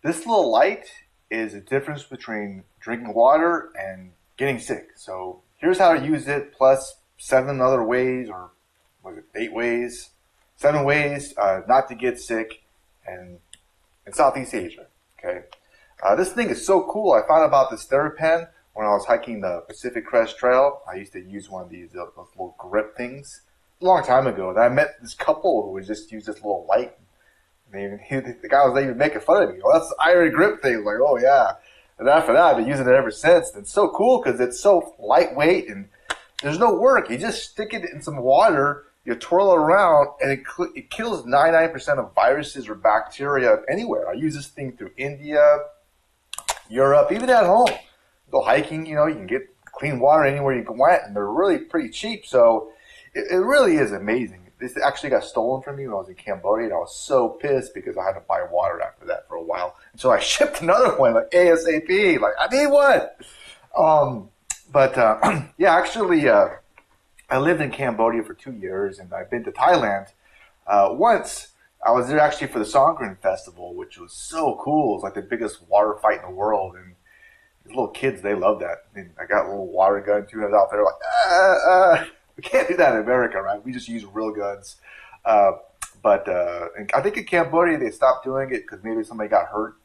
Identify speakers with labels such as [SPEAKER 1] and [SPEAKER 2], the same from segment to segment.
[SPEAKER 1] This little light is the difference between drinking water and getting sick. So here's how to use it, plus 7 other ways, or was it 8 ways? 7 ways not to get sick in Southeast Asia. Okay, this thing is so cool. I found out about this TheraPen when I was hiking the Pacific Crest Trail. I used to use one of these those little grip things a long time ago. And I met this couple who would just use this little light. The guy was even making fun of me. Oh, that's the iron grip thing. Like, oh yeah. And after that, I've been using it ever since. And it's so cool because it's so lightweight and there's no work. You just stick it in some water, you twirl it around, and it kills 99% of viruses or bacteria anywhere. I use this thing through India, Europe, even at home. Go hiking, you can get clean water anywhere you can want, and they're really pretty cheap. So it really is amazing. This actually got stolen from me when I was in Cambodia, and I was so pissed because I had to buy water after that for a while. And so I shipped another one, like ASAP. Like, I need one. Yeah, actually, I lived in Cambodia for 2 years, and I've been to Thailand once. I was there actually for the Songkran Festival, which was so cool. It was like the biggest water fight in the world, and these little kids, they love that. And I got a little water gun too. I was out there like, we can't do that in America, right? We just use real guns. And I think in Cambodia they stopped doing it because maybe somebody got hurt.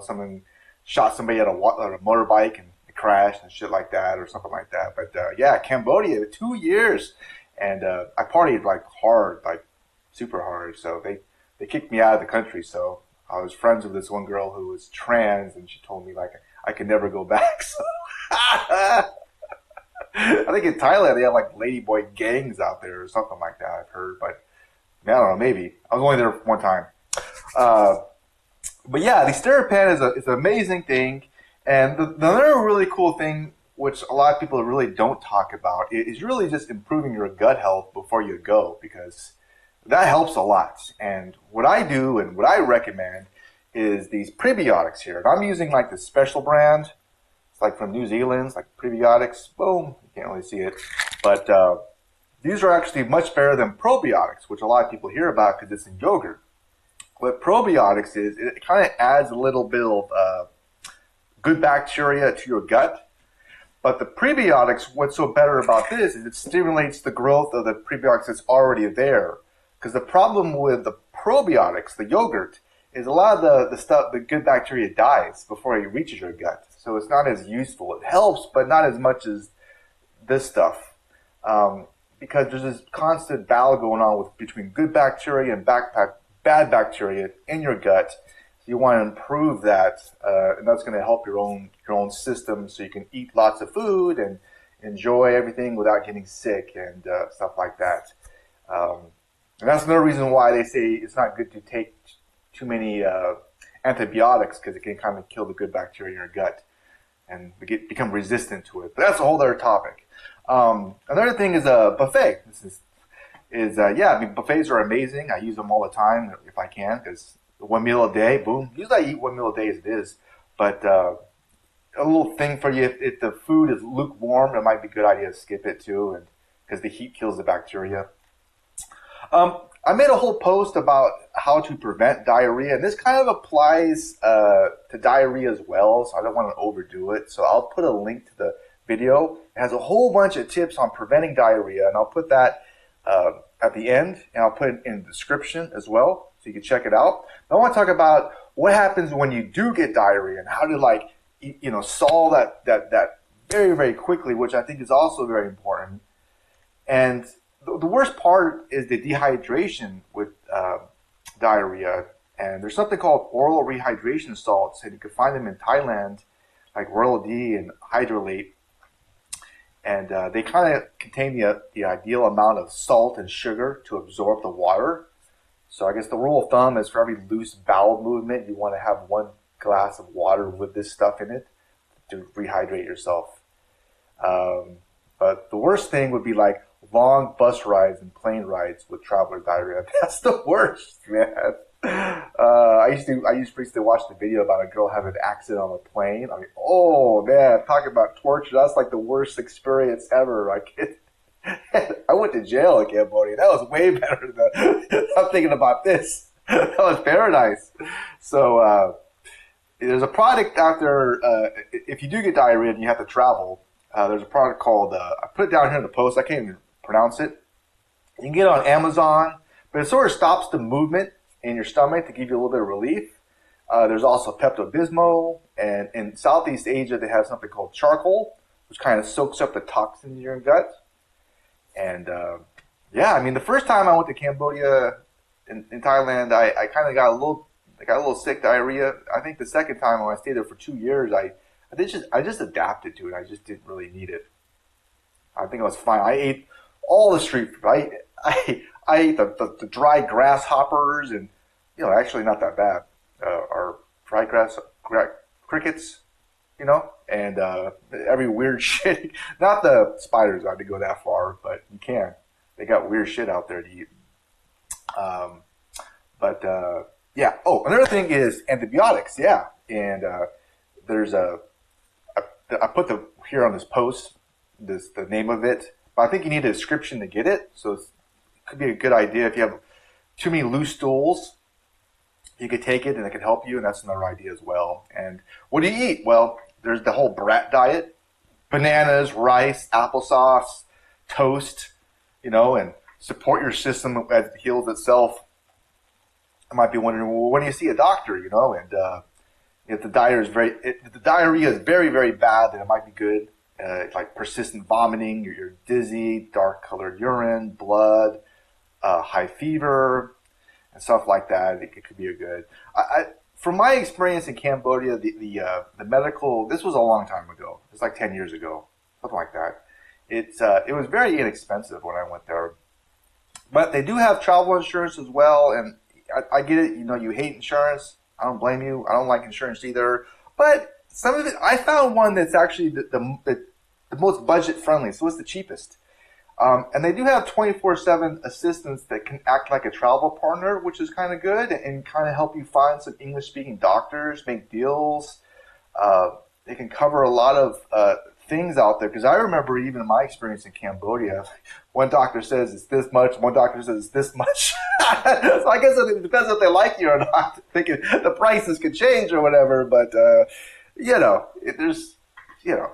[SPEAKER 1] Someone shot somebody at a motorbike and it crashed and shit like that, or something like that. But yeah, Cambodia, 2 years, and I partied like hard, like super hard. So they kicked me out of the country. So I was friends with this one girl who was trans, and she told me like I could never go back. So I think in Thailand they have like ladyboy gangs out there or something like that, I've heard. But I don't know, maybe. I was only there one time. But yeah, the TheraPen is an amazing thing. And the other really cool thing, which a lot of people really don't talk about, is really just improving your gut health before you go, because that helps a lot. And what I do and what I recommend is these prebiotics here. And I'm using like the special brand. It's like from New Zealand. It's like prebiotics. Boom. You can't really see it. But these are actually much better than probiotics, which a lot of people hear about because it's in yogurt. What probiotics is, it kind of adds a little bit of good bacteria to your gut. But the prebiotics, what's so better about this is it stimulates the growth of the prebiotics that's already there. Because the problem with the probiotics, the yogurt, is a lot of the stuff, the good bacteria dies before it reaches your gut. So it's not as useful. It helps, but not as much as this stuff. Because there's this constant battle going on between good bacteria and bad bacteria in your gut. So you want to improve that, and that's going to help your own system, so you can eat lots of food and enjoy everything without getting sick and stuff like that. And that's another reason why they say it's not good to take too many antibiotics, because it can kind of kill the good bacteria in your gut and become resistant to it. But that's a whole other topic. Another thing is a buffet. Buffets are amazing. I use them all the time if I can, because 1 meal a day, boom. Usually I eat 1 meal a day as it is. But a little thing for you, if the food is lukewarm, it might be a good idea to skip it too, and because the heat kills the bacteria. I made a whole post about how to prevent diarrhea, and this kind of applies to diarrhea as well, so I don't want to overdo it. So I'll put a link to the video. It has a whole bunch of tips on preventing diarrhea, and I'll put that at the end, and I'll put it in the description as well, so you can check it out. I want to talk about what happens when you do get diarrhea and how to solve that very, very quickly, which I think is also very important. And the worst part is the dehydration with diarrhea. And there's something called oral rehydration salts, and you can find them in Thailand, like Royal D and Hydrolate. And they kind of contain the ideal amount of salt and sugar to absorb the water. So I guess the rule of thumb is for every loose bowel movement, you want to have 1 glass of water with this stuff in it to rehydrate yourself. But the worst thing would be like long bus rides and plane rides with traveler diarrhea. That's the worst, man. I used to watch the video about a girl having an accident on a plane. I mean, oh man, talk about torture. That's like the worst experience ever. I went to jail in Cambodia. That was way better than I'm thinking about this. That was paradise. So there's a product out there. If you do get diarrhea and you have to travel, there's a product called. I put it down here in the post. I can't even pronounce it. You can get it on Amazon, but it sort of stops the movement in your stomach to give you a little bit of relief. There's also Pepto-Bismol, and in Southeast Asia they have something called charcoal, which kind of soaks up the toxins in your gut. And yeah, I mean, the first time I went to Cambodia in Thailand, I kind of got a little sick, diarrhea. I think the second time when I stayed there for 2 years, I just adapted to it. I just didn't really need it. I think I was fine. I ate all the street food. I ate the dry grasshoppers, and actually not that bad. Or dry crickets, and every weird shit. Not the spiders, I had to go that far, but you can. They got weird shit out there to eat. Yeah. Oh, another thing is antibiotics. Yeah, and there's I put here on this post the name of it, but I think you need a description to get it. So it could be a good idea if you have too many loose stools. You could take it and it could help you, and that's another idea as well. And what do you eat? Well, there's the whole brat diet: bananas, rice, applesauce, toast. And support your system as it heals itself. I might be wondering, well, when do you see a doctor? And if the diarrhea is very, very bad, then it might be good. Like persistent vomiting, you're dizzy, dark-colored urine, blood, high fever, and stuff like that. It could be a good. From my experience in Cambodia, the medical. This was a long time ago. It's like 10 years ago, something like that. It was very inexpensive when I went there, but they do have travel insurance as well, and I get it. You hate insurance. I don't blame you. I don't like insurance either. But some of it, I found one that's actually the most budget friendly, so it's the cheapest. And they do have 24/7 assistants that can act like a travel partner, which is kind of good, and kind of help you find some English-speaking doctors, make deals. They can cover a lot of things out there, because I remember even in my experience in Cambodia, one doctor says it's this much, one doctor says it's this much. So I guess it depends if they like you or not. Thinking the prices could change or whatever, but there's I'm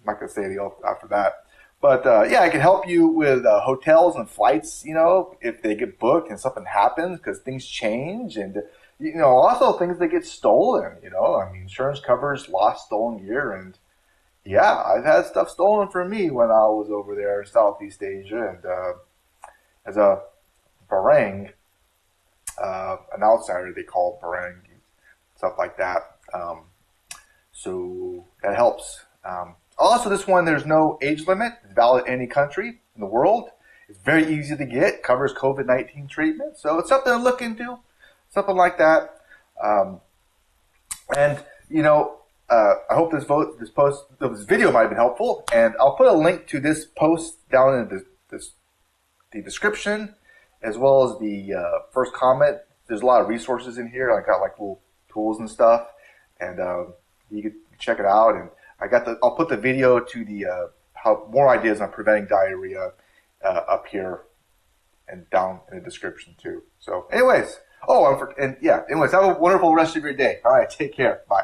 [SPEAKER 1] not gonna say anything after that. But yeah, I can help you with hotels and flights. If they get booked and something happens, because things change, and also things that get stolen. I mean, insurance covers lost, stolen gear, and yeah, I've had stuff stolen from me when I was over there in Southeast Asia, and as a barang, an outsider, they call it barang, stuff like that. So that helps. Also, this one, there's no age limit. It's valid in any country in the world. It's very easy to get. Covers COVID-19 treatment. So it's something to look into. Something like that. I hope this video might have been helpful. And I'll put a link to this post down in the description, as well as the first comment. There's a lot of resources in here. I got like little tools and stuff. And you can check it out. And I'll put the video to the more ideas on preventing diarrhea up here and down in the description too. So, anyways, have a wonderful rest of your day. All right, take care. Bye.